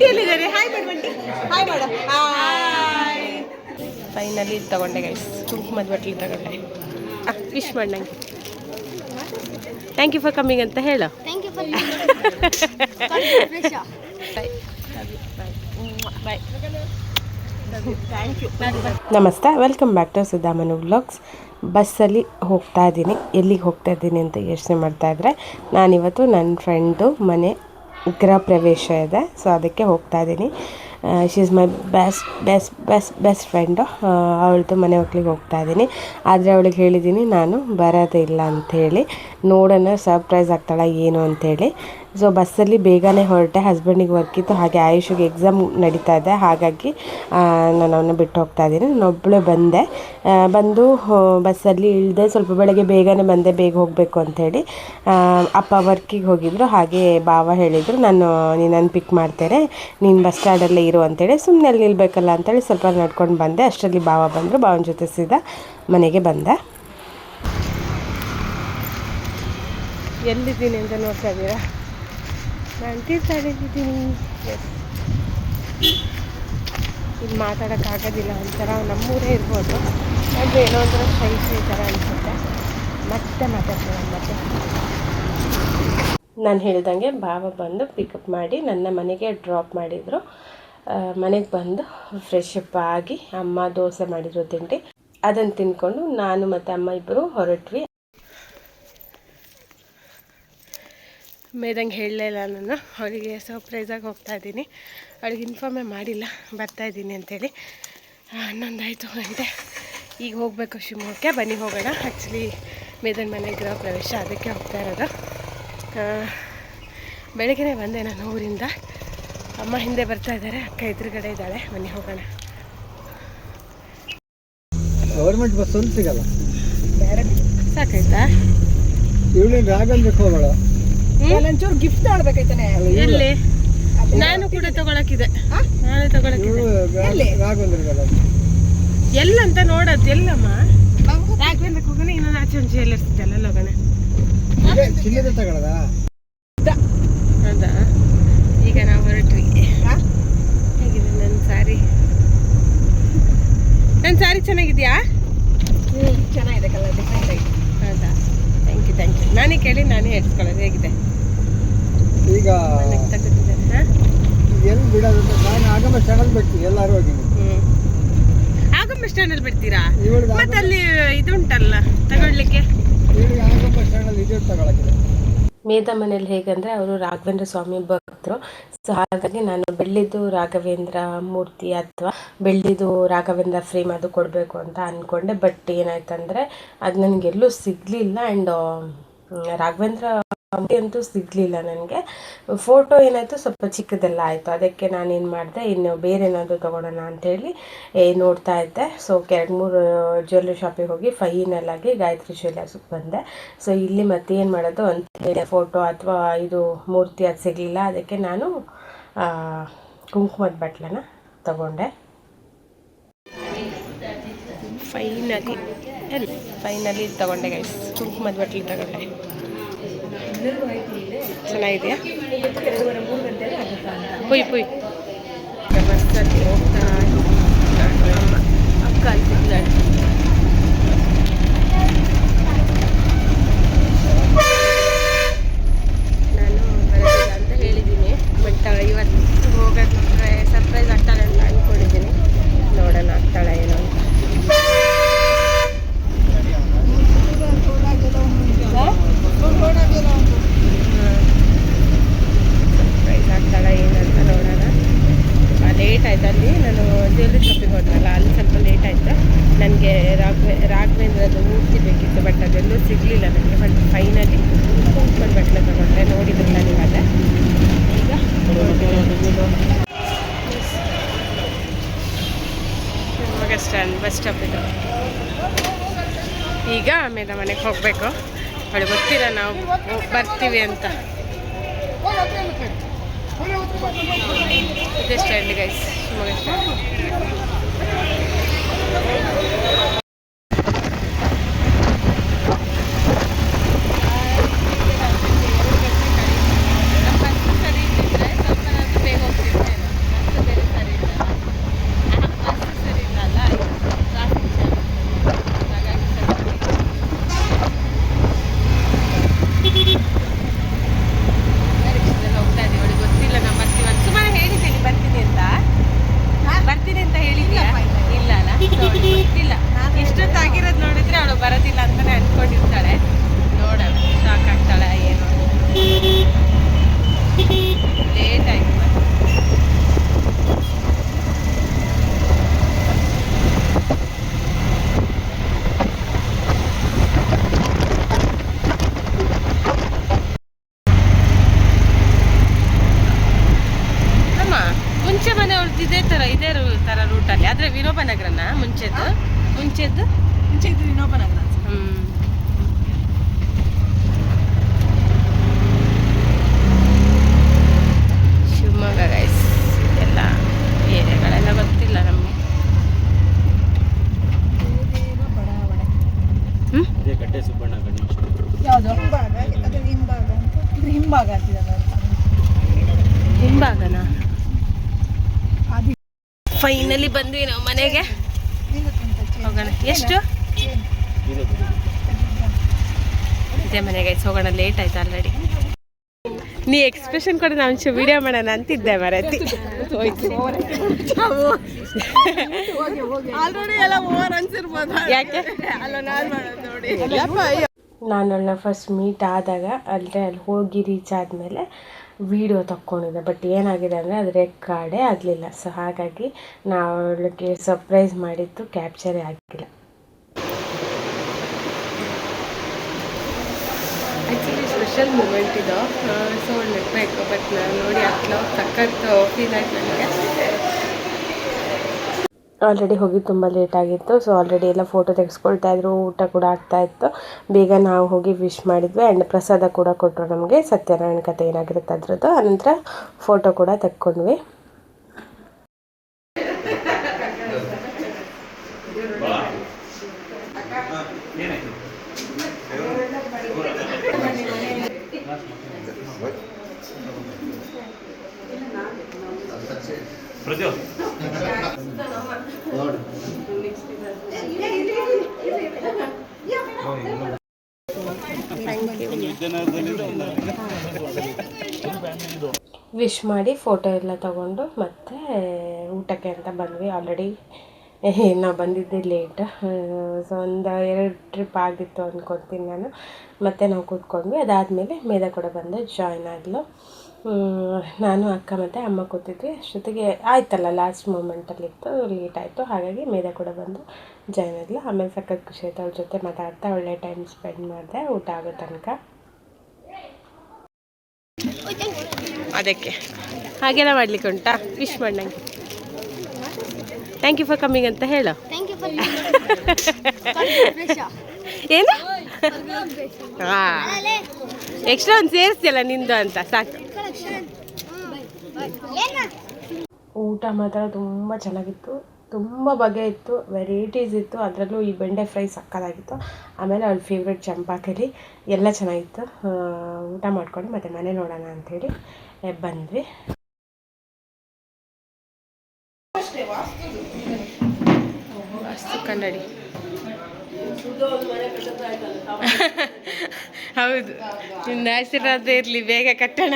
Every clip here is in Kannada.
ಎಲ್ಲಿದ್ದಾರೆ? ಹಾಯ್ ಮಾಡು ಬಂಟಿ, ಹಾಯ್ ಮಾಡು. ಹಾಯ್. ಫೈನಲಿ ತಗೊಂಡೆ ಗೈಸ್, ಕುಂಕುಮದ ಬಟ್ಲಿ ತಗೊಂಡೆ. ವಿಶ್ ಮಾಡಿ ನಂಗೆ. ಥ್ಯಾಂಕ್ ಯು ಫಾರ್ ಕಮ್ಮಿಂಗ್ ಅಂತ ಹೇಳು. ಬಾಯ್. ನಮಸ್ತೆ, welcome back to Sudhamanu vlogs. ಬಸ್ಸಲ್ಲಿ ಹೋಗ್ತಾ ಇದ್ದೀನಿ. ಎಲ್ಲಿಗೆ ಹೋಗ್ತಾ ಇದ್ದೀನಿ ಅಂತ ಯೋಚನೆ ಮಾಡ್ತಾಯಿದ್ರೆ, ನಾನಿವತ್ತು ನನ್ನ ಫ್ರೆಂಡು ಮನೆ ಗೃಹ ಪ್ರವೇಶ ಇದೆ, ಸೊ ಅದಕ್ಕೆ ಹೋಗ್ತಾ ಇದ್ದೀನಿ. She is my best friend. ಅವಳದು ಮನೆ ಮಕ್ಳಿಗೆ ಹೋಗ್ತಾ ಇದ್ದೀನಿ. ಆದರೆ ಅವಳಿಗೆ ಹೇಳಿದ್ದೀನಿ ನಾನು ಬರೋದೇ ಇಲ್ಲ ಅಂಥೇಳಿ. ನೋಡೋಣ ಸರ್ಪ್ರೈಸ್ ಆಗ್ತಾಳೆ ಏನು ಅಂಥೇಳಿ. ಸೊ ಬಸ್ಸಲ್ಲಿ ಬೇಗನೆ ಹೊರಟೆ. ಹಸ್ಬೆಂಡಿಗೆ ವರ್ಕ್ ಇತ್ತು, ಹಾಗೆ ಆಯುಷಿಗೆ ಎಕ್ಸಾಮ್ ನಡೀತಾ ಇದೆ, ಹಾಗಾಗಿ ನಾನು ಅವನ್ನ ಬಿಟ್ಟು ಹೋಗ್ತಾ ಇದ್ದೀನಿ. ನಾನೊಬ್ಬಳೇ ಬಂದು ಬಸ್ಸಲ್ಲಿ ಇಳಿದೆ. ಸ್ವಲ್ಪ ಬೆಳಗ್ಗೆ ಬೇಗನೆ ಬಂದೆ, ಬೇಗ ಹೋಗಬೇಕು ಅಂಥೇಳಿ. ಅಪ್ಪ ವರ್ಕಿಗೆ ಹೋಗಿದ್ರು, ಹಾಗೆ ಬಾವ ಹೇಳಿದರು ನೀನನ್ನು ಪಿಕ್ ಮಾಡ್ತಾರೆ, ನೀನು ಬಸ್ ಸ್ಟ್ಯಾಂಡಲ್ಲೇ ಇರು ಅಂಥೇಳಿ. ಸುಮ್ಮನೆ ಅಲ್ಲಿ ನಿಲ್ಬೇಕಲ್ಲ ಅಂಥೇಳಿ ಸ್ವಲ್ಪ ನಡ್ಕೊಂಡು ಬಂದೆ. ಅಷ್ಟರಲ್ಲಿ ಬಾವ ಬಂದರು. ಬಾವನ ಜೊತೆ ಸೀದಾ ಮನೆಗೆ ಬಂದೆ. ಎಲ್ಲಿದ್ದೀನಿ ಅಂತ ನೋಡ್ತಾ ಇದ್ದೀರಾ? ನಾನು ತೀರ್ಥಹಳ್ಳಿದ್ದೀನಿ. ಎಸ್, ಇಲ್ಲಿ ಮಾತಾಡೋಕ್ಕಾಗೋದಿಲ್ಲ, ಒಂಥರ ನಮ್ಮೂರೇ ಇರ್ಬೋದು, ಅಂದರೆ ಏನೋ ಒಂಥರ ಶೈ ಥರ ಅನಿಸುತ್ತೆ. ಮತ್ತೆ ಮಾತಾಡ್ತೀನಿ. ನಾನು ಹೇಳ್ದಂಗೆ ಬಾವ ಬಂದು ಪಿಕಪ್ ಮಾಡಿ ನನ್ನ ಮನೆಗೆ ಡ್ರಾಪ್ ಮಾಡಿದರು. ಮನೆಗೆ ಬಂದು ಫ್ರೆಶ್ ಅಪ್ ಆಗಿ ಅಮ್ಮ ದೋಸೆ ಮಾಡಿದ್ರು ತಿಂಡಿ, ಅದನ್ನು ತಿಂದ್ಕೊಂಡು ನಾನು ಮತ್ತು ಅಮ್ಮ ಇಬ್ಬರು ಹೊರಟ್ವಿ. ಮೇದಂಗೆ ಹೇಳಲೇ ಇಲ್ಲ ನಾನು, ಅವಳಿಗೆ ಸರ್ಪ್ರೈಸಾಗಿ ಹೋಗ್ತಾಯಿದ್ದೀನಿ. ಅವಳಿಗೆ ಇನ್ಫಾರ್ಮೇ ಮಾಡಿಲ್ಲ ಬರ್ತಾಯಿದ್ದೀನಿ ಅಂಥೇಳಿ. 11 ಗಂಟೆ, ಈಗ ಹೋಗಬೇಕು ಶಿವಮೊಗ್ಗಕ್ಕೆ. ಬನ್ನಿ ಹೋಗೋಣ. ಆ್ಯಕ್ಚುಲಿ ಮೇದನ್ ಮನೆ ಗೃಹ ಪ್ರವೇಶ, ಅದಕ್ಕೆ ಹೋಗ್ತಾ ಇರೋದು. ಬೆಳಗ್ಗೆ ಬಂದೆ ನಾನು ಊರಿಂದ. ಅಮ್ಮ ಹಿಂದೆ ಬರ್ತಾ ಇದ್ದಾರೆ, ಅಕ್ಕ ಎದುರುಗಡೆ ಇದ್ದಾಳೆ. ಬನ್ನಿ ಹೋಗೋಣ. ಗೌರ್ಮೆಂಟ್ ಬಸ್ ಒಂದು ಸಿಗಲ್ಲ, ಸಾಕಾಯ್ತಾ? ಒಂಚೂರು ಗಿಫ್ಟ್ ತಗೊಳ್ಬೇಕಾಯ್ತಾನೆ. ಎಲ್ಲಿ? ನಾನು ಕೂಡ ತಗೊಳಕಿದೆ, ನಾನೇ ತಗೊಳಕಿದೆ. ಎಲ್ಲಂತ ನೋಡೋದು? ಎಲ್ಲಮ್ಮ ರಾಘವೇಂದ್ರ ಹೋಗೋಣ, ಇನ್ನೊಂದು ಆಚೆ ಒಂದು ಜೇಲ್ ಇರ್ತಿದ್ದಲ್ಲ, ಅಲ್ಲಿ ಹೋಗೋಣ. ಹೌದಾ? ಈಗ ನಾವು ಹೊರಟ್ವಿ. ಹೇಗಿದೆ ನನ್ನ ಸಾರಿ? ನನ್ನ ಸಾರಿ ಚೆನ್ನಾಗಿದೆಯಾ? ಚೆನ್ನಾಗಿದೆ, ಕಲರ್ ಡಿಫ್ರೆಂಟ್ ಆಗಿ. ಹೌದಾ? Thank you. ನಾನೇ ಕೇಳಿ ನಾನೇ ಹೇಳ್ಸ್ಕೊಳ್ಳೋದು. ಹೇಗಿದೆ? ಈಗ ತಗೋತಿದ್ದಾರೆ. ಎಲ್ಲಿ ಬಿಡೋದು? ನಾನು ಆಗಮ ಚಾನಲ್ ಬಿಡ್ತೀನಿ, ಎಲ್ಲರೂ ಹೋಗಿ. ಆಗಮ್ಮ ಸ್ಟ್ಯಾಂಡಲ್ಲಿ ಬಿಡ್ತೀರಾ? ಮತ್ತೆ ಅಲ್ಲಿ ಇದು ಉಂಟಲ್ಲ ತಗೊಳ್ಳಿಕ್ಕೆ. ಆಗಮ ಚಾನಲ್ ಇದು ತಗೊಳಕ್ಕೆ. ಮೇದ ಮನೇಲಿ ಹೇಗಂದರೆ ಅವರು ರಾಘವೇಂದ್ರ ಸ್ವಾಮಿ ಭಕ್ತರು. ಸೊ ಹಾಗಾಗಿ ನಾನು ಬೆಳ್ಳಿದು ರಾಘವೇಂದ್ರ ಮೂರ್ತಿ ಅಥವಾ ಬೆಳ್ಳಿದು ರಾಘವೇಂದ್ರ ಫ್ರೇಮ್ ಅದು ಕೊಡಬೇಕು ಅಂತ ಅಂದ್ಕೊಂಡೆ. ಬಟ್ ಏನಾಯ್ತಂದರೆ ಅದು ನನಗೆಲ್ಲೂ ಸಿಗಲಿಲ್ಲ. ಆ್ಯಂಡ್ ರಾಘವೇಂದ್ರ ಅಂತೂ ಸಿಗಲಿಲ್ಲ ನನಗೆ. ಫೋಟೋ ಏನಾಯಿತು, ಸ್ವಲ್ಪ ಚಿಕ್ಕದೆಲ್ಲ ಆಯಿತು. ಅದಕ್ಕೆ ನಾನೇನು ಮಾಡಿದೆ, ಇನ್ನು ಬೇರೆ ಏನಾದರೂ ತೊಗೊಳೋಣ ಅಂಥೇಳಿ ನೋಡ್ತಾ ಇದ್ದೆ. ಸೊ 2-3 ಜ್ಯುವೆಲ್ರಿ ಶಾಪಿಗೆ ಹೋಗಿ ಫೈನಲ್ ಆಗಿ ಗಾಯತ್ರಿ ಜ್ಯುವೆಲ್ಲರ್ಸ್ಗೆ ಬಂದೆ. ಸೊ ಇಲ್ಲಿ ಮತ್ತೆ ಏನು ಮಾಡೋದು ಅಂತೇಳಿ ಫೋಟೋ ಅಥವಾ ಇದು ಮೂರ್ತಿ ಅದು ಸಿಗಲಿಲ್ಲ. ಅದಕ್ಕೆ ನಾನು ಕುಂಕುಮದ ಬಟ್ಲನ್ನ ತಗೊಂಡೆ. ಫೈನಲಿ ತಗೊಂಡೆ ಗೈಸ್, ಕುಂಕುಮದ ಬಟ್ಲಿ ತಗೊಂಡೆ. ಚೆನ್ನಾಗಿದೆಯಾ? ಪುಯ್ ಬಸ್ಸಲ್ಲಿ ಹೋಗ್ತಾ ಅಕ್ಕ ಅಂತಿದ್ದಾಳೆ. ನಾನು ಬರೋದಿಲ್ಲ ಅಂತ ಹೇಳಿದ್ದೀನಿ, ಬಟ್ ಇವತ್ತು ಹೋಗೋದು ಸರ್ಪ್ರೈಸ್ ಆಗ್ತಾಳೆ ಅಂತ ಅಂದ್ಕೊಂಡಿದ್ದೀನಿ. ನೋಡೋಣ ಆಗ್ತಾಳೆ ಏನೋ ಅಂತ. ಸರ್ಪ್ರೈಸ್ ಆಗ್ತಾಳೆ ಏನಂತ ನೋಡೋಣ. ಲೇಟ್ ಆಯ್ತು. ಅಲ್ಲಿ ನಾನು ಜ್ಯುವೆಲ್ರಿ ಶಾಪಿಗೆ ಹೋದ್ನಲ್ಲ, ಅಲ್ಲಿ ಸ್ವಲ್ಪ ಲೇಟ್ ಆಯಿತು. ನನಗೆ ರಾಘವೇಂದ್ರದ್ದು ಮೂರ್ತಿ ಬೇಕಿತ್ತು, ಬಟ್ ಅದೆಲ್ಲೂ ಸಿಗಲಿಲ್ಲ ನನಗೆ. ಬಟ್ ಫೈನಲಿ ಕುಂಕುಮದ ಬಟ್ಲೆ ತಗೊಂಡ್ರೆ, ನೋಡಿದ್ರಲ್ಲ ನೀವು ಅದೇ. ಈಗ ಶಿವಮೊಗ್ಗ ಸ್ಟ್ಯಾಂಡ್ ಬಸ್ ಸ್ಟಾಪ್ ಇದು. ಈಗ ಆಮೇಲೆ ಮನೆಗೆ ಹೋಗಬೇಕು. ಅವಳಿಗೆ ಗೊತ್ತಿಲ್ಲ ನಾವು ಬರ್ತೀವಿ ಅಂತ. ಇದೇ ಸ್ಟ್ಯಾಂಡ್ ಗೈಸ್, ಶಿವಮೊಗ್ಗ ಸ್ಟ್ಯಾಂಡ್. ಬೇಗ ಹೋಗ್ತಿರ್ತೇನೆ. ಮುಂಚೆ ಮನೆ ಅವ್ರದ್ದು ಇದೇ ಥರ ರೂಟಲ್ಲಿ, ಆದರೆ ವಿನೋಬ ನಗರನ ಮುಂಚೆದ್ದು ಮುಂಚೆ ಇದು ವಿನೋಬ ನಗರ. ಶಿವಮೊಗ್ಗ ಗೈಸ್, ಎಲ್ಲ ಏರಿಯಾಗಳೆಲ್ಲ ಗೊತ್ತಿಲ್ಲ ನಮಗೆ. ಕಟ್ಟೆ ಸುಬ್ಬಣ್ಣ ಗಣೇಶ ಯಾವುದು ಹಿಂಭಾಗ, ಅದು ಹಿಂಭಾಗ ಅಂತ, ಇದು ಹಿಂಭಾಗ ಅಂತಿದ್ದಾರೆ. ಹಿಂಭಾಗನಾ? ಫೈನಲಿ ಬಂದ್ವಿ ನಾವು ಮನೆಗೆ. ಹೋಗೋಣ. ಎಷ್ಟು ಇದೇ ಮನೆಗೆ ಹೋಗೋಣ. ಲೇಟ್ ಆಯ್ತು ಆಲ್ರೆಡಿ. ನೀ ಎಕ್ಸ್ಪ್ರೆಷನ್ ಕೊಡ, ನಾನು ವಿಡಿಯೋ ಮಾಡೋಣ ಅಂತಿದ್ದೆ ಮರತಿ. ಯಾಕೆ ನಾನು ಅವಳನ್ನ ಫಸ್ಟ್ ಮೀಟ್ ಆದಾಗ ಅಲ್ಲಿ ಹೋಗಿ ರೀಚ್ ಆದಮೇಲೆ ವಿಡಿಯೋ ತಕ್ಕೊಂಡಿದ್ದೆ. ಬಟ್ ಏನಾಗಿದೆ ಅಂದರೆ ಅದು ರೆಕಾರ್ಡೇ ಆಗಲಿಲ್ಲ. ಸೊ ಹಾಗಾಗಿ ನಾವು ಅವಳಿಗೆ ಸರ್ಪ್ರೈಸ್ ಮಾಡಿದ್ದು ಕ್ಯಾಪ್ಚರೇ ಆಗಿಲ್ಲ. ಆ್ಯಕ್ಚುಲಿ ಸ್ಪೆಷಲ್ ಮೂಮೆಂಟ್ ಇದು. ಸೊ ನೆನಪಬೇಕು. ಬಟ್ ನಾನು ನೋಡಿ ಅಟ್ಲ ಸಖತ್ತು ಫೀಲ್ ಆಯ್ತು ನನಗೆ. ಆಲ್ರೆಡಿ ಹೋಗಿ ತುಂಬ ಲೇಟ್ ಆಗಿತ್ತು. ಸೊ ಆಲ್ರೆಡಿ ಎಲ್ಲ ಫೋಟೋ ತೆಗೆಸ್ಕೊಳ್ತಾ ಇದ್ರು, ಊಟ ಕೂಡ ಆಗ್ತಾಯಿತ್ತು. ಬೇಗ ನಾವು ಹೋಗಿ ವಿಶ್ ಮಾಡಿದ್ವಿ. ಆ್ಯಂಡ್ ಪ್ರಸಾದ ಕೂಡ ಕೊಟ್ಟರು ನಮಗೆ, ಸತ್ಯನಾರಾಯಣ ಕಥೆ ಏನಾಗಿರುತ್ತೆ ಅದ್ರದ್ದು. ಆನಂತರ ಫೋಟೋ ಕೂಡ ತೆಕ್ಕೊಂಡ್ವಿ. ವಿಶ್ ಮಾಡಿ ಫೋಟೋ ಎಲ್ಲ ತಗೊಂಡು ಮತ್ತೆ ಊಟಕ್ಕೆ ಅಂತ ಬಂದ್ವಿ. ಆಲ್ರೆಡಿ ನಾವು ಬಂದಿದ್ದೆ ಲೇಟ್. ಸೊ ಒಂದು 2 ಟ್ರಿಪ್ ಆಗಿತ್ತು ಅಂದ್ಕೊತೀನಿ ನಾನು. ಮತ್ತೆ ನಾವು ಕೂತ್ಕೊಂಡ್ವಿ. ಅದಾದಮೇಲೆ ಮೇಧ ಕೂಡ ಬಂದು ಜಾಯ್ನ್ ಆದಳು. ನಾನು ಅಕ್ಕ ಮತ್ತು ಅಮ್ಮ ಕೂತಿದ್ವಿ. ಅಷ್ಟೊತ್ತಿಗೆ ಆಯ್ತಲ್ಲ, ಲಾಸ್ಟ್ ಮೂಮೆಂಟಲ್ಲಿತ್ತು, ಲೇಟ್ ಆಯಿತು. ಹಾಗಾಗಿ ಮೇಧ ಕೂಡ ಬಂದು ಜಾಯ್ನ್ ಆದಳು. ಆಮೇಲೆ ಸಖತ್ ಖುಷಿ ಆಯಿತು. ಅವ್ಳ ಜೊತೆ ಮಾತಾಡ್ತಾ ಒಳ್ಳೆ ಟೈಮ್ ಸ್ಪೆಂಡ್ ಮಾಡಿದೆ ಊಟ ಆಗೋ ತನಕ. ಅದಕ್ಕೆ ಹಾಗೆಲ್ಲ ಮಾಡ್ಲಿಕ್ಕೆ ಉಂಟಾ? ವಿಶ್ ಮಾಡಿ ನಂಗೆ. ಥ್ಯಾಂಕ್ ಯು ಫಾರ್ ಕಮ್ಮಿಂಗ್ ಅಂತ ಹೇಳು. ಏನು? ಹಾಂ, ಎಕ್ಸ್ಟ್ರಾ ಒಂದು ಸೇರಿಸ್ತಿಯಲ್ಲ ನಿಂದು ಅಂತ ಸಾಕು. ಊಟ ಮಾತ್ರ ತುಂಬ ಚೆನ್ನಾಗಿತ್ತು. ತುಂಬ ಬಗೆ ಇತ್ತು, ವೆರೈಟೀಸ್ ಇತ್ತು. ಅದರಲ್ಲೂ ಈ ಬೆಂಡೆ ಫ್ರೈ ಸಕ್ಕತ್ತಾಗಿತ್ತು. ಆಮೇಲೆ ಅವ್ಳ ಫೇವ್ರೆಟ್ ಚಂಪಾಕಲಿ ಎಲ್ಲ ಚೆನ್ನಾಗಿತ್ತು. ಊಟ ಮಾಡ್ಕೊಂಡು ಮತ್ತೆ ಮನೆ ನೋಡೋಣ ಅಂಥೇಳಿ ಬಂದ್ವಿ. ವಾಸ್ತು ಕನ್ನಡಿ. ಹೌದು, ನಿನ್ನ ಆಶೀರ್ವಾದ ಇರಲಿ, ಬೇಗ ಕಟ್ಟೋಣ.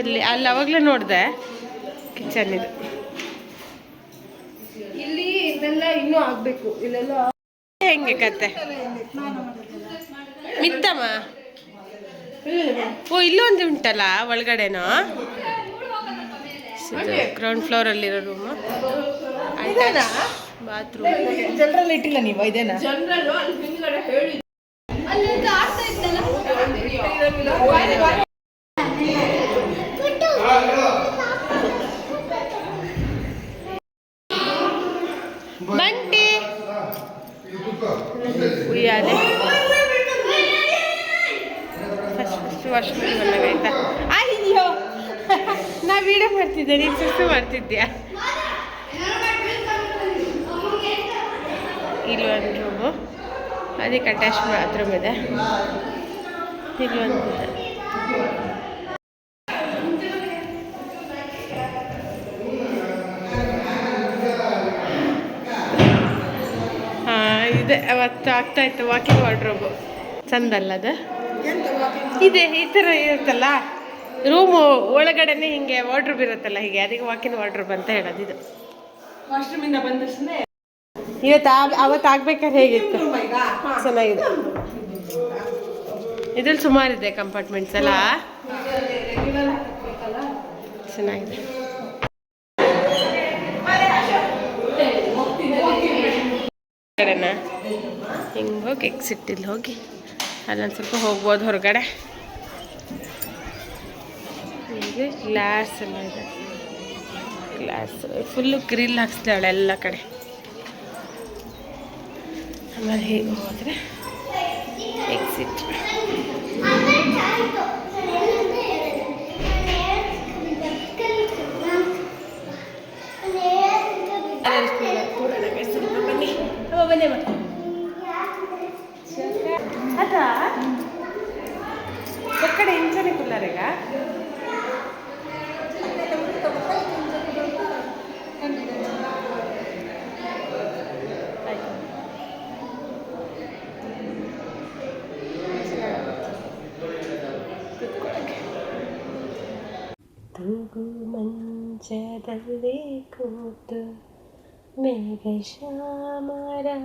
ಎಲ್ಲಿ? ಅಲ್ಲಿ ಅವಾಗಲೇ ನೋಡಿದೆ ಕಿಚನ್ ಇದು. ಇಲ್ಲಿ ಇದೆಲ್ಲ ಇನ್ನೂ ಆಗಬೇಕು. ಇಲ್ಲೆಲ್ಲ ಹೆಂಗೆ ಕತೆ ಮಿತ್ತಮ್ಮ? ಓ, ಇಲ್ಲೊಂದು ಉಂಟಲ್ಲ ಒಳಗಡೆನೋ. ಗ್ರೌಂಡ್ ಫ್ಲೋರಲ್ಲಿರೋ ರೂಮು, ಬಾತ್ರೂಮ್. ಜನರಲ್ ಇಟ್ಟಿಲ್ಲ ನೀವು? ಇದೇನಾ ಜನರಲ್? ಬಂಟಿ ಉಯ್ಯಾಲೆ. ಫಸ್ಟ್ ವಾಶ್ರೂಮ್ ಬಂದಾಗ ಆಯ್ತಾ? ಅಯ್ಯೋ, ನಾ ವಿಡಿಯೋ ಮಾಡ್ತಿದ್ದೆ, ನೀನು ಸುಸ್ತು ಮಾಡ್ತಿದ್ಯಾ? ಇಲ್ಲೊಂದು ರೂಮು, ಅದಕ್ಕೆ ಅಟ್ಯಾಚ್ ಬಾತ್ರೂಮ್ ಇದೆ. ಇಲ್ಲೊಂದು ಇದೆ. ಅವತ್ತು ಆಗ್ತಾಯಿತ್ತು ವಾಕಿಂಗ್ ವಾರ್ಡ್ರೋಬು. ಚಂದಲ್ಲ ಅದು? ಇದೆ, ಈ ಥರ ಇರುತ್ತಲ್ಲ ರೂಮು ಒಳಗಡೆನೆ ಹಿಂಗೆ ವಾರ್ಡ್ರೋಬ್ ಇರುತ್ತಲ್ಲ, ಹೀಗೆ ಅದಕ್ಕೆ ವಾಕಿಂಗ್ ವಾರ್ಡ್ರೋಬ್ ಅಂತ ಹೇಳೋದು. ಇದು ವಾಶ್ರೂಮಿಂದ ಬಂದಷ್ಟೇ ಇವತ್ತು ಅವತ್ತು ಆಗ್ಬೇಕಾದ್ರೆ ಹೇಗಿತ್ತು? ಚೆನ್ನಾಗಿದೆ. ಇದ್ರಲ್ಲಿ ಸುಮಾರಿದೆ ಕಂಪಾರ್ಟ್ಮೆಂಟ್ಸ್ ಎಲ್ಲ, ಚೆನ್ನಾಗಿದೆ. ಕಡೆನ ಹಿಂಗೆ ಹೋಗಿ ಎಕ್ಸಿಟ್ಟಿಲ್ಲಿ ಹೋಗಿ ಅಲ್ಲೊಂದು ಸ್ವಲ್ಪ ಹೋಗ್ಬೋದು ಹೊರಗಡೆ. ಹೀಗೆ ಗ್ಲಾಸ್ ಎಲ್ಲ ಇದೆ, ಗ್ಲಾಸ್ ಫುಲ್ಲು ಗ್ರಿಲ್ ಹಾಕ್ಸ್ತಾಳೆ ಎಲ್ಲ ಕಡೆ. ಆಮೇಲೆ ಹೀಗೆ ಹೋದರೆ ಎಕ್ಸಿಟ್. ಬನ್ನಿ ಬನ್ನಿ ಅದಾ ಒಕ್ಕಡೆ ಇಂಚನೆ ಕುಲ್ಲಾರೆಗ ತೂಗು ಮಂಚದಲ್ಲಿ ಕೂತು ಮೇಘ ಶ್ಯಾಮರಾಧರಾತು.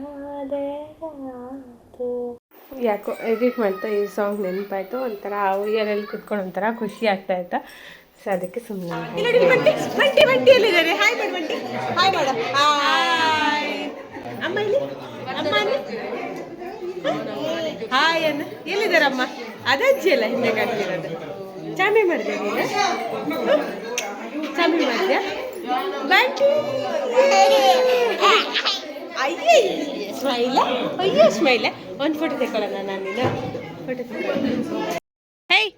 ಯಾಕೋ ಎಡಿಟ್ ಮಾಡ್ತಾ ಈ ಸಾಂಗ್ ನೆನಪಾಯ್ತು, ಒಂಥರ ಉಯ್ಯಾಲೆಲ್ಲಿ ಕುತ್ಕೊಂಡು ಒಂಥರ ಖುಷಿ ಆಗ್ತಾ ಇತ್ತು. ಸೊ ಅದಕ್ಕೆ ಸುಮ್ಮನೆ ಅಮ್ಮ ಇಲ್ಲಿ ಅಮ್ಮ ಹಾಯ್ ಅನ್ನ ಎಲ್ಲಿದ್ದಾರಮ್ಮ? ಅದಜ್ಜಿ ಅಲ್ಲ ಹಿಂದೆ ಕಾಣ್ತಿರೋದು. ಚಾಮಿ ಮಾಡಿದೆ ನೀನು, ಚಾಮಿ ಮಾಡಿದ್ಯಾ? ಬಂಟಿ ಅಯ್ಯೇ ಸ್ಮೈಲ, ಅಯ್ಯೋ ಸ್ಮೈಲ. ಒಂದು ಫೋಟೋ ತೆಕ್ಕೊಳ್ಳೋಣ ನಾನು, ನೀನು ಫೋಟೋ ತೆಕ್ಕೊಳ್ಳೋಣ. ಹೇಯ್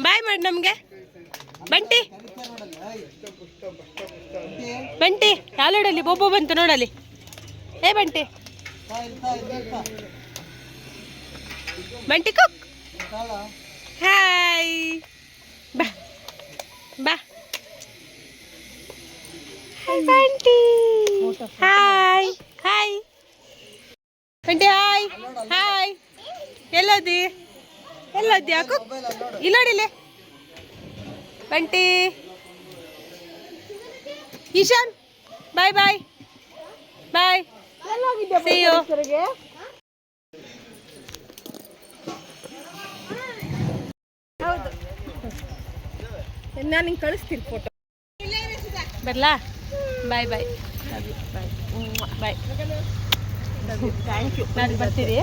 ಬಾಯ್ ಮಾಡಿ ನಮಗೆ. ಬಂಟಿ ಬಂಟಿ ಯಾಲೋಡಲ್ಲಿ ಬೋಬೋ ಬಂತು ನೋಡಲ್ಲಿ. ಏ ಬಂಟಿ ಬಂಟಿ ಕುಕ್ ಹಾಯ್ ಬಾ ಬಾ Bunty hi hi Bunty hi hi. ಎಲ್ಲೋದಿ ಎಲ್ಲೋದ್ಯಾ ಕುಕ್? ಇಲ್ಲೋಡಿಲೆ Bunty. Ishan bye bye bye. See you. ಹೌದು ನಾನು ನಿಂಗೆ ಕಳಿಸ್ತೀನಿ ಫೋಟೋ. ಬರಲಾ? Bye bye bye bye. Thank you. ನಾನು ಬರ್ತೀರಿ?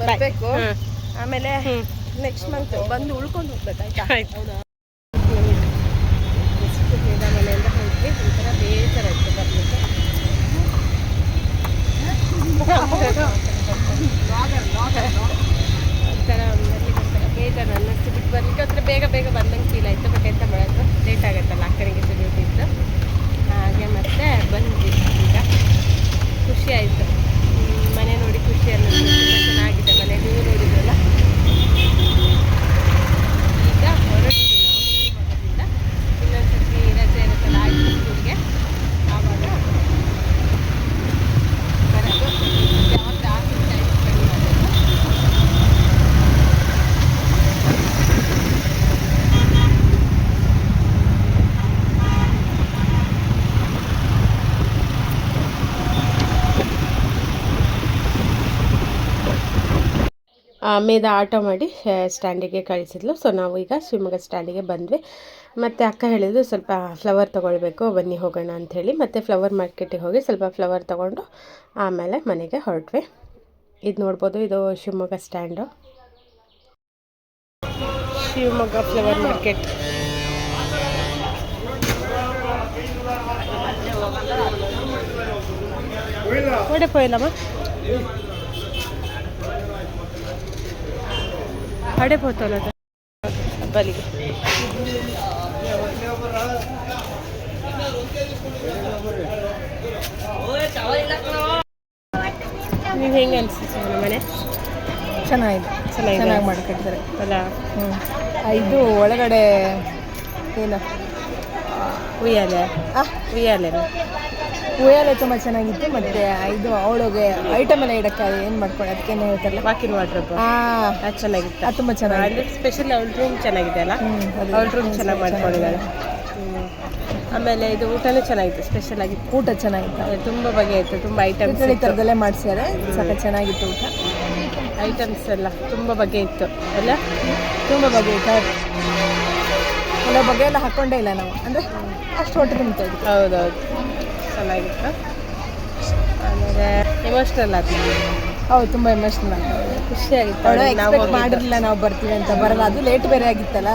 ಬರಬೇಕು. ಆಮೇಲೆ ನೆಕ್ಸ್ಟ್ ಮಂತ್ ಬಂದು ಉಳ್ಕೊಂಡು ಹೋಗ್ಬೇಕಾಯ್ತಾ? ಹೌದಾ? ಮನೆಯಿಂದ ಹೋಗಿ ಒಂಥರ ಬೇಸರ ಇತ್ತು ಬರಲಿಕ್ಕೆ. ಒಂಥರ ಬರಲಿಕ್ಕೆ ಒಂಥರ ಬೇಜಾರು ಅನ್ನಿಸ್ತು ಬಿಟ್ಟು ಬರಲಿಕ್ಕೆ. ಒಂಥರ ಬೇಗ ಬೇಗ ಬಂದಂಗೆ ಫೀಲ್ ಆಯಿತು. ಬಟ್ ಎಂತ ಮಾಡೋದು, ಲೇಟ್ ಆಗುತ್ತಲ್ಲ ಅಕ್ಕನಿಗೆ ಡ್ಯೂಟಿ ಇತ್ತು. ಹಾಗೆ ಮತ್ತೆ ಬಂದ್ವಿ. ಈಗ ಖುಷಿ ಆಯಿತು, ಮನೆ ನೋಡಿ ಖುಷಿ ಅನ್ನಿಸ್ತು. ತುಂಬ ಚೆನ್ನಾಗಿದೆ ಮನೆ, ನೀವು ನೋಡಿದ್ರಲ್ಲ. ಈಗ ಹೊರಡ್ತೀವಿ ನಾವು ಮಗದಿಂದ. ಇನ್ನೊಂದ್ಸತಿ ರಜೆ ಇರುತ್ತಲ್ಲ ಆಯ್ತು ಸ್ಕೂಲ್ಗೆ, ಆವಾಗ ಬರೋದು. ಯಾವಾಗ ಜಾಸ್ತಿ ಟೈಮ್ ಸ್ಪೆಂಡ್ ಮಾಡೋದು. ಮೇದ ಆಟೋ ಮಾಡಿ ಸ್ಟ್ಯಾಂಡಿಗೆ ಕಳಿಸಿದ್ಲು. ಸೊ ನಾವು ಈಗ ಶಿವಮೊಗ್ಗ ಸ್ಟ್ಯಾಂಡಿಗೆ ಬಂದ್ವಿ. ಮತ್ತು ಅಕ್ಕ ಹೇಳಿದ್ರು ಸ್ವಲ್ಪ ಫ್ಲವರ್ ತೊಗೊಳ್ಬೇಕು, ಬನ್ನಿ ಹೋಗೋಣ ಅಂಥೇಳಿ. ಮತ್ತು ಫ್ಲವರ್ ಮಾರ್ಕೆಟಿಗೆ ಹೋಗಿ ಸ್ವಲ್ಪ ಫ್ಲವರ್ ತೊಗೊಂಡು ಆಮೇಲೆ ಮನೆಗೆ ಹೊರಟ್ವಿ. ಇದು ನೋಡ್ಬೋದು, ಇದು Shivamogga stand, Shivamogga flower market. ಒಡೆ ಪೋಯಿಲ್ಲಮ್ಮ ಅಡೆ ಪೋತಲ್ಲ ಬಲಿಗೆ. ನೀವು ಹೆಂಗೆ ಅನಿಸ್ತು ನಮ್ಮ ಮನೆ? ಚೆನ್ನಾಗಿದೆ, ಚೆನ್ನಾಗಿ ಮಾಡ್ಕೊಡ್ತಾರೆ ಅಲ್ಲ. ಇದು ಒಳಗಡೆ ಏನು ಉಯ್ಯಾಲೆ ಉಯ್ಯಾಲೆ ತುಂಬ ಚೆನ್ನಾಗಿತ್ತು. ಮತ್ತು ಇದು ಅವಳಿಗೆ ಐಟಮ್ ಎಲ್ಲ ಇಡಕ್ಕೆ ಏನು ಮಾಡ್ಕೊಂಡು ಅದಕ್ಕೇನು ಹೇಳ್ತಾರಲ್ಲ, ವಾಕಿನ್ ವಾಟ್ರೂಮ್, ಅದು ಚೆನ್ನಾಗಿತ್ತು. ಅದು ತುಂಬ ಚೆನ್ನಾಗಿದೆ. ಸ್ಪೆಷಲ್ ಅವಳ ರೂಮ್ ಚೆನ್ನಾಗಿದೆ ಅಲ್ಲ, ಅವಳ ರೂಮ್ ಚೆನ್ನಾಗಿ ಮಾಡ್ಕೊಂಡಿದ್ದಾಳೆ. ಆಮೇಲೆ ಇದು ಊಟನೂ ಚೆನ್ನಾಗಿತ್ತು, ಸ್ಪೆಷಲ್ ಆಗಿತ್ತು. ಊಟ ಚೆನ್ನಾಗಿತ್ತು, ತುಂಬ ಬಗೆ ಇತ್ತು, ತುಂಬ ಐಟಮ್ಸ್ ಈ ಥರದಲ್ಲೇ ಮಾಡಿಸ್ಯಾರೆ. ಸಾಕು ಚೆನ್ನಾಗಿತ್ತು ಊಟ. ಐಟಮ್ಸ್ ಎಲ್ಲ ತುಂಬ ಬಗೆ ಇತ್ತು ಅಲ್ಲ, ತುಂಬ ಬಗೆ ಇತ್ತು. ಎಲ್ಲ ಬಗೆ ಎಲ್ಲ ಹಾಕ್ಕೊಂಡೇ ಇಲ್ಲ ನಾವು, ಅಂದರೆ ಅಷ್ಟು ಹೊಟ್ಟೆ ತುಂಬ್ತಾ ಇತ್ತು. ಹೌದೌದು, ಚೆನ್ನಾಗಿತ್ತು. ಆಮೇಲೆ ಎಮೋಷ್ನಲ್ ಆಯ್ತು. ಹೌದು ತುಂಬ ಎಮೋಷ್ನಲ್ ಆಗ್ತದೆ. ಖುಷಿ ಆಗಿತ್ತು ಅವಳು ನಾವು ಎಕ್ಸ್ಪೆಕ್ಟ್ ಮಾಡಿರಲಿಲ್ಲ ನಾವು ಬರ್ತೀವಿ ಅಂತ, ಬರಲ್ಲ, ಅದು ಲೇಟ್ ಬೇರೆ ಆಗಿತ್ತಲ್ಲ,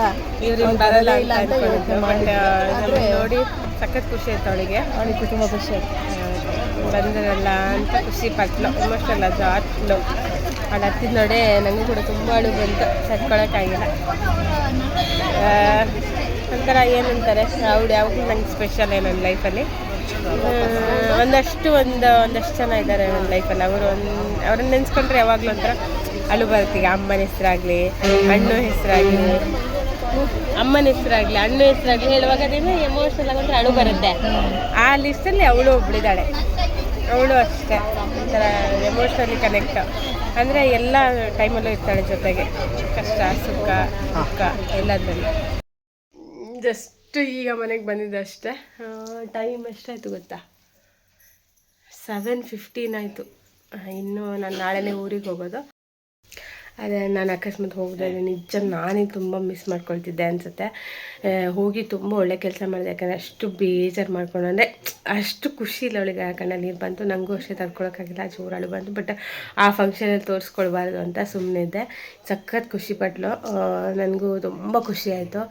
ಇವ್ರಿಗೆ ಬರಲ್ಲ ಇಲ್ಲ ಅಂತ ಯೋಚನೆ ಬಟ್ ಮಾಡಿದ್ರು. ನೋಡಿ ಸಖತ್ ಖುಷಿ ಆಯ್ತು ಅವಳಿಗೆ. ಅವಳಿಗೆ ತುಂಬ ಖುಷಿ ಆಯ್ತು. ಬಂದಿರಲ್ಲ ಅಂತ ಖುಷಿ ಪಟ್ಲು, ಎಮೋಷ್ನಲ್ ಅದು ಹತ್ಲು. ಅವಳು ಹತ್ತಿದ ನೋಡಿ ನನಗೂ ಕೂಡ ತುಂಬ ಅಳು ಬಂತು, ತಡ್ಕೊಳಕ್ಕಾಗಿಲ್ಲ. ಒಂಥರ ಏನಂತಾರೆ, ಅವಳು ಯಾವಾಗಲೂ ನಂಗೆ ಸ್ಪೆಷಲ್ ನನ್ನ ಲೈಫಲ್ಲಿ. ಒಂದಷ್ಟು ಜನ ಇದ್ದಾರೆ ನನ್ನ ಲೈಫಲ್ಲಿ. ಅವ್ರನ್ನ ನೆನೆಸ್ಕೊಂಡ್ರೆ ಯಾವಾಗಲೂ ಒಂಥರ ಅಳು ಬರ್ತೀಗ. ಅಮ್ಮನ ಹೆಸರಾಗಲಿ, ಅಣ್ಣನ ಹೆಸರಾಗಲಿ, ಅಮ್ಮನ ಹೆಸರಾಗಲಿ, ಅಣ್ಣ ಹೆಸರಾಗಲಿ ಹೇಳುವಾಗ ಅದೇನೋ ಎಮೋಷ್ನಲ್ ಆಗೋದ್ರೆ ಅಳು ಬರುತ್ತೆ. ಆ ಲಿಸ್ಟಲ್ಲಿ ಅವಳು ಒಬ್ಬಳಿದ್ದಾಳೆ. ಅವಳು ಅಷ್ಟೇ ಒಂಥರ ಎಮೋಷ್ನಲಿ ಕನೆಕ್ಟ್. ಅಂದರೆ ಎಲ್ಲ ಟೈಮಲ್ಲೂ ಇರ್ತಾಳೆ ಜೊತೆಗೆ, ಕಷ್ಟ ಸುಖ ದುಃಖ ಎಲ್ಲದರಲ್ಲಿ. ಜಸ್ಟ್ ಈಗ ಮನೆಗೆ ಬಂದಿದ್ದೆ ಅಷ್ಟೇ. ಟೈಮ್ ಎಷ್ಟಾಯಿತು ಗೊತ್ತಾ? 7:15 ಆಯಿತು. ಇನ್ನು ನಾನು ನಾಳೆನೇ ಊರಿಗೆ ಹೋಗೋದು. ಅದೇ ನಾನು ಅಕಸ್ಮಾತ್ ಹೋಗಿದ್ರೆ ನಿಜ ನಾನೇ ತುಂಬ ಮಿಸ್ ಮಾಡ್ಕೊಳ್ತಿದ್ದೆ ಅನಿಸುತ್ತೆ. ಹೋಗಿ ತುಂಬ ಒಳ್ಳೆ ಕೆಲಸ ಮಾಡಿದೆ. ಯಾಕಂದರೆ ಅಷ್ಟು ಬೇಜಾರು ಮಾಡ್ಕೊಂಡು, ಅಂದರೆ ಅಷ್ಟು ಖುಷಿ ಇಲ್ಲ ಅವಳಿಗೆ. ಕಣ್ಣಲ್ಲಿ ನೀರು ಬಂತು, ನನಗೂ ಅಷ್ಟೇ ತಡ್ಕೊಳಕ್ಕಾಗಿಲ್ಲ, ಜೋರಾಳು ಬಂತು. ಬಟ್ ಆ ಫಂಕ್ಷನಲ್ಲಿ ತೋರಿಸ್ಕೊಳ್ಬಾರ್ದು ಅಂತ ಸುಮ್ಮನೆ ಇದ್ದೆ. ಸಖತ್ ಖುಷಿಪಟ್ಲು, ನನಗೂ ತುಂಬ ಖುಷಿ ಆಯಿತು.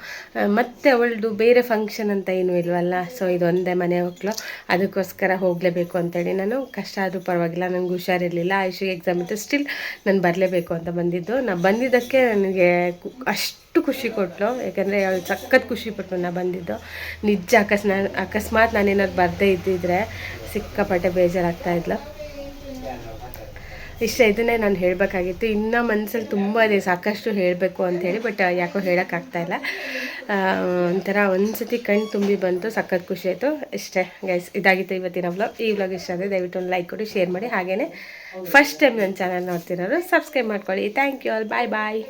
ಮತ್ತು ಅವಳದು ಬೇರೆ ಫಂಕ್ಷನ್ ಅಂತ ಏನೂ ಇಲ್ವಲ್ಲ, ಸೊ ಇದೊಂದೇ ಮನೆ ಹೋಗ್ಲು, ಅದಕ್ಕೋಸ್ಕರ ಹೋಗಲೇಬೇಕು ಅಂತೇಳಿ ನಾನು ಕಷ್ಟ ಆದರೂ ಪರವಾಗಿಲ್ಲ, ನನಗೆ ಹುಷಾರಿರಲಿಲ್ಲ, ಆಯುಷಿಗೆ ಎಕ್ಸಾಮ್ ಇತ್ತು, ಸ್ಟಿಲ್ ನಾನು ಬರಲೇಬೇಕು ಅಂತ ಬಂದಿದ್ದು. ನಾನು ಬಂದಿದ್ದಕ್ಕೆ ನನಗೆ ಅಷ್ಟು ಖುಷಿ ಕೊಟ್ಟಳು. ಯಾಕಂದರೆ ಅವಳು ಸಖತ್ ಖುಷಿಪಟ್ಟು ನಾನು ಬಂದಿದ್ದು. ನಿಜ ಅಕಸ್ಮಾತ್ ನಾನೇನಾದ್ರು ಬರದೇ ಇದ್ದಿದ್ರೆ ಸಿಕ್ಕಾಪಟ್ಟೆ ಬೇಜಾರಾಗ್ತಾಯಿದ್ಲು. ಇದನ್ನೇ ನಾನು ಹೇಳಬೇಕಾಗಿತ್ತು. ಇನ್ನೂ ಮನಸ್ಸಲ್ಲಿ ತುಂಬ ಇದೆ, ಸಾಕಷ್ಟು ಹೇಳಬೇಕು ಅಂಥೇಳಿ, ಬಟ್ ಯಾಕೋ ಹೇಳೋಕ್ಕಾಗ್ತಾಯಿಲ್ಲ. ಒಂಥರ ಒಂದು ಸತಿ ಕಣ್ಣು ತುಂಬಿ ಬಂತು, ಸಖತ್ ಖುಷಿ ಆಯಿತು. ಇಷ್ಟೇ ಗೈಸ್, ಇದಾಗಿತ್ತು ಇವತ್ತಿನ ವ್ಲಾಗ್. ಈ ವ್ಲಾಗ್ ಇಷ್ಟ ಆದರೆ ದಯವಿಟ್ಟು ಒಂದು ಲೈಕ್ ಕೊಡಿ, ಶೇರ್ ಮಾಡಿ. ಹಾಗೆಯೇ ಫಸ್ಟ್ ಟೈಮ್ ನನ್ನ ಚಾನಲ್ ನೋಡ್ತಿರೋರು ಸಬ್ಸ್ಕ್ರೈಬ್ ಮಾಡ್ಕೊಳ್ಳಿ. Thank you all, bye bye.